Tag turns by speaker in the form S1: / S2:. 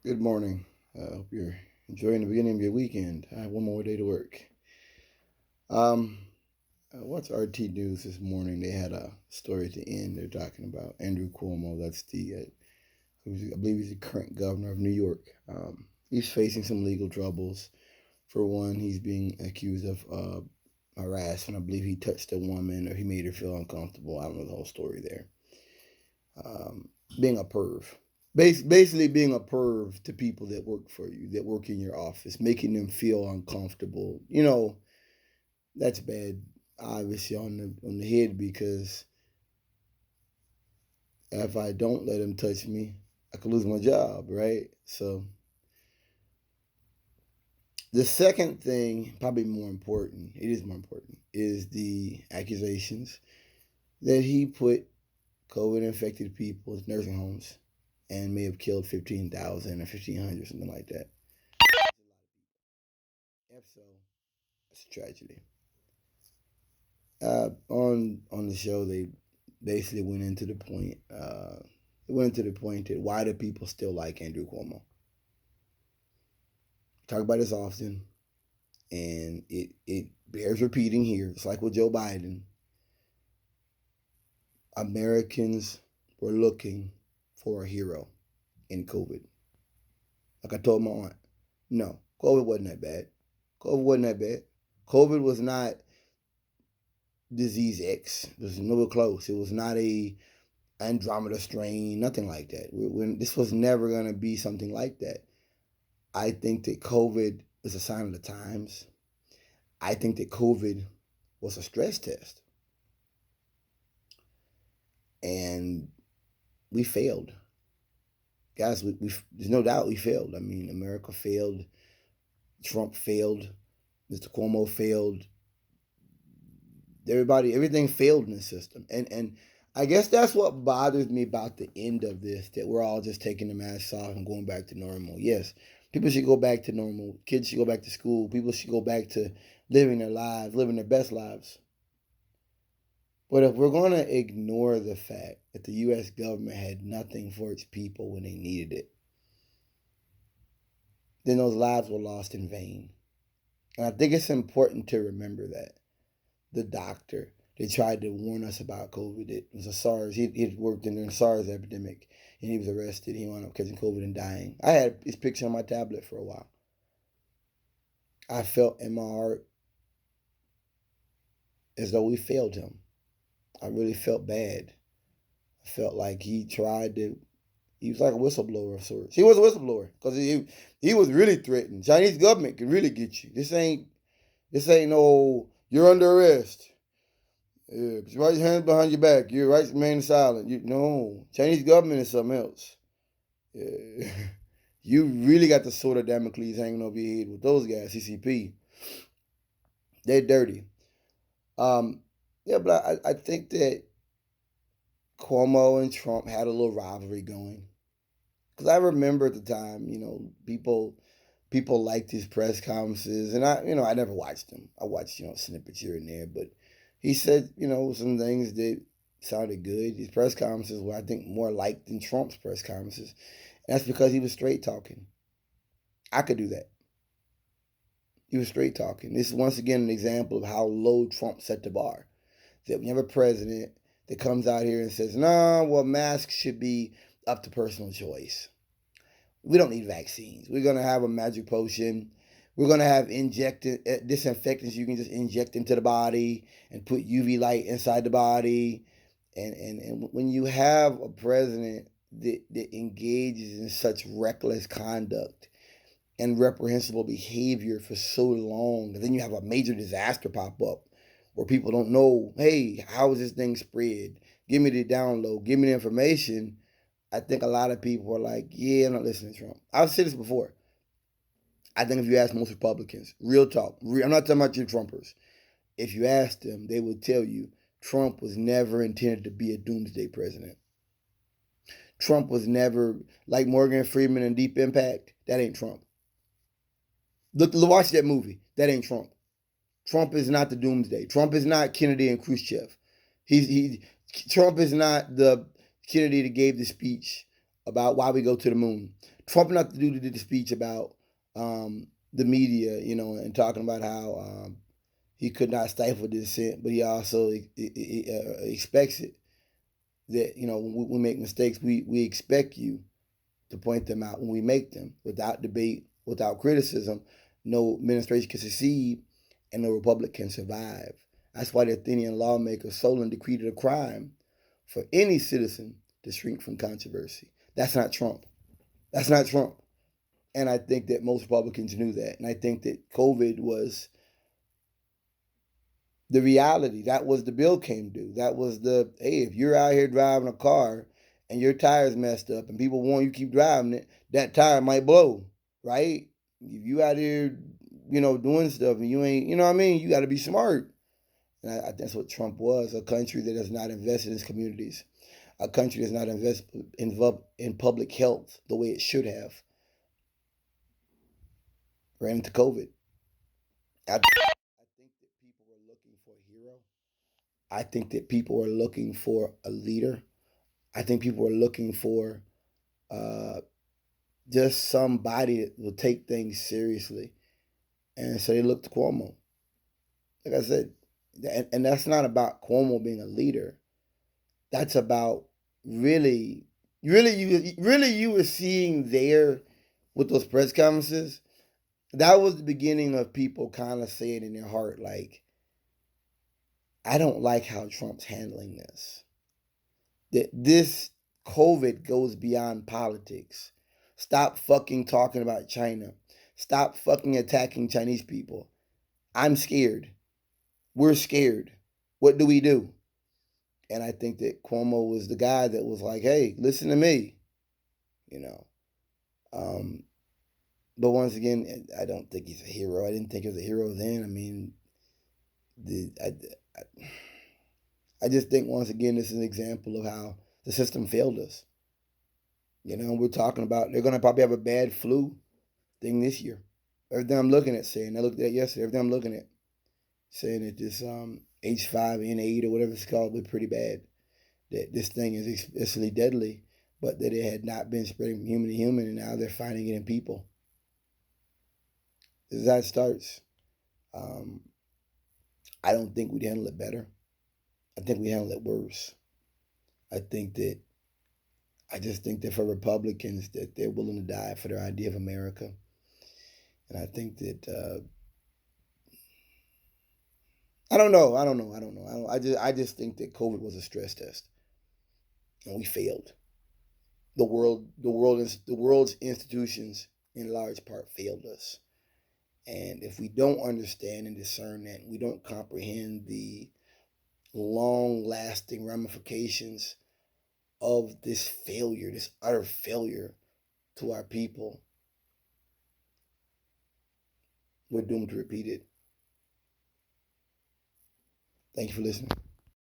S1: Good morning. I hope you're enjoying the beginning of your weekend. I have one more day to work. Um, what's RT News this morning? They had a story at the end. They're talking about Andrew Cuomo. That's I believe he's the current governor of New York. He's facing some legal troubles. For one, he's being accused of harassment. I believe he touched a woman or he made her feel uncomfortable. I don't know the whole story there. Um, Being a perv. Basically being a perv to people that work for you, that work in your office, making them feel uncomfortable. That's bad, obviously on the head, because if I don't let them touch me, I could lose my job, right? So the second thing, probably more important, it is more important, is the accusations that he put COVID infected people in nursing homes and may have killed 15,000 or 1,500, something like that. If so, it's a tragedy. On the show, they basically went into the point. That why do people still like Andrew Cuomo? Talk about this often, and it bears repeating here. It's like with Joe Biden. Americans were looking for a hero in COVID. Like I told my aunt, no, COVID wasn't that bad. COVID wasn't that bad. COVID was not disease X. It was nowhere close. It was not a Andromeda strain, nothing like that. This was never going to be something like that. I think that COVID is a sign of the times. I think that COVID was a stress test. And we failed. Guys, there's no doubt we failed. I mean, America failed. Trump failed. Mr. Cuomo failed. Everything failed in the system. And I guess that's what bothers me about the end of this, that we're all just taking the masks off and going back to normal. Yes, people should go back to normal. Kids should go back to school. People should go back to living their lives, living their best lives. But if we're going to ignore the fact that the U.S. government had nothing for its people when they needed it, then those lives were lost in vain. And I think it's important to remember that. The doctor, they tried to warn us about COVID. It was a SARS. He worked in the SARS epidemic, and he was arrested. He wound up catching COVID and dying. I had his picture on my tablet for a while. I felt in my heart as though we failed him. I really felt bad. I felt like he was like a whistleblower of sorts. He was a whistleblower because he was really threatened. Chinese government can really get you. This ain't no, you're under arrest. Yeah, put your right hand behind your back. Your right remain silent. No, Chinese government is something else. Yeah. You really got the sword of Damocles hanging over your head with those guys. CCP, they're dirty. Um, yeah, but I think that Cuomo and Trump had a little rivalry going. Because I remember at the time, people liked his press conferences, and I never watched them. I watched snippets here and there, but he said some things that sounded good. His press conferences were, I think, more liked than Trump's press conferences, and that's because he was straight talking. I could do that. He was straight talking. This is once again an example of how low Trump set the bar. That we have a president that comes out here and says, "No, well, masks should be up to personal choice. We don't need vaccines. We're gonna have a magic potion. We're gonna have injected disinfectants you can just inject into the body and put UV light inside the body." And when you have a president that engages in such reckless conduct and reprehensible behavior for so long, and then you have a major disaster pop up where people don't know, hey, how is this thing spread? Give me the download, give me the information. I think a lot of people are like, yeah, I'm not listening to Trump. I've said this before. I think if you ask most Republicans, real talk, I'm not talking about you Trumpers. If you ask them, they will tell you Trump was never intended to be a doomsday president. Trump was never like Morgan Freeman in Deep Impact. That ain't Trump. Watch that movie. That ain't Trump. Trump is not the doomsday. Trump is not Kennedy and Khrushchev. He Trump is not the Kennedy that gave the speech about why we go to the moon. Trump enough to do the speech about the media, and talking about how he could not stifle dissent, but he also expects it. That when we make mistakes, we expect you to point them out when we make them, without debate, without criticism. No administration can succeed, and no republic can survive. That's why the Athenian lawmakers Solon decreed it a crime for any citizen to shrink from controversy. That's not Trump. That's not Trump. And I think that most Republicans knew that. And I think that COVID was the reality. That was the bill came due. That was hey, if you're out here driving a car and your tire's messed up and people want you to keep driving it, that tire might blow, right? If you out here, doing stuff and you ain't, what I mean? You got to be smart. And that's what Trump was, a country that has not invested in its communities, a country that's not invested in public health the way it should have. Ran into COVID. I think that people are looking for a hero. I think that people are looking for a leader. I think people are looking for uh, just somebody that will take things seriously. And so they look to Cuomo. Like I said, and that's not about Cuomo being a leader. That's about you were seeing there with those press conferences. That was the beginning of people kind of saying in their heart, like, I don't like how Trump's handling this. That this COVID goes beyond politics. Stop fucking talking about China. Stop fucking attacking Chinese people. I'm scared. We're scared. What do we do? And I think that Cuomo was the guy that was like, hey, listen to me. You know. But once again, I don't think he's a hero. I didn't think he was a hero then. I mean, I just think once again this is an example of how the system failed us. We're talking about they're gonna probably have a bad flu thing this year. Everything I'm looking at saying, I looked at it yesterday. Everything I'm looking at saying that this H5N8 or whatever it's called was pretty bad. That this thing is especially deadly, but that it had not been spreading from human to human, and now they're finding it in people. This is how it starts. I don't think we'd handle it better. I think we handle it worse. I just think that for Republicans that they're willing to die for their idea of America, and I think that I don't know. I just think that COVID was a stress test, and we failed. The world's institutions, in large part, failed us. And if we don't understand and discern that, we don't comprehend the long-lasting ramifications of this failure, this utter failure to our people, we're doomed to repeat it. Thank you for listening.